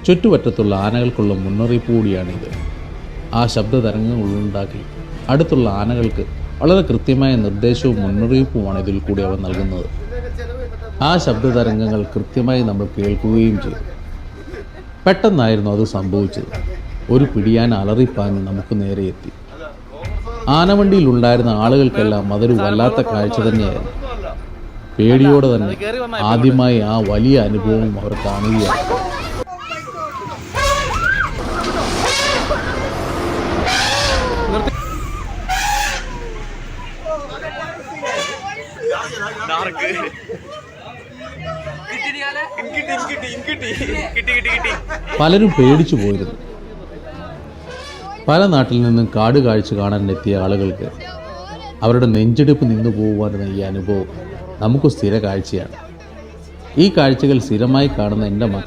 ചുറ്റുവട്ടത്തുള്ള ആനകൾക്കുള്ള മുന്നറിയിപ്പ് കൂടിയാണിത്. ആ ശബ്ദ തരംഗങ്ങളുണ്ടാക്കി അടുത്തുള്ള ആനകൾക്ക് വളരെ കൃത്യമായ നിർദ്ദേശവും മുന്നറിയിപ്പുമാണ് ഇതിൽ കൂടി അവ നൽകുന്നത്. ആ ശബ്ദ തരംഗങ്ങൾ കൃത്യമായി നമ്മൾ കേൾക്കുകയും ചെയ്തു. പെട്ടെന്നായിരുന്നു അത് സംഭവിച്ചത്. ഒരു പിടിയാന അലറിപ്പാഞ്ഞ് നമുക്ക് നേരെ എത്തി. ആനവണ്ടിയിലുണ്ടായിരുന്ന ആളുകൾക്കെല്ലാം അതൊരു വല്ലാത്ത കാഴ്ച തന്നെയായിരുന്നു. പേടിയോടെ തന്നെ ആദ്യമായി ആ വലിയ അനുഭവം അവർ കാണുകയാണ്. പലരും പേടിച്ചു പോയിരുന്നു. പല നാട്ടിൽ നിന്നും കാട് കാഴ്ച കാണാൻ എത്തിയ ആളുകൾക്ക് അവരുടെ നെഞ്ചെടുപ്പ് നിന്നു പോകുവാനുള്ള ഈ അനുഭവം നമുക്ക് സ്ഥിര കാഴ്ചയാണ്. ഈ കാഴ്ചകൾ സ്ഥിരമായി കാണുന്ന എൻ്റെ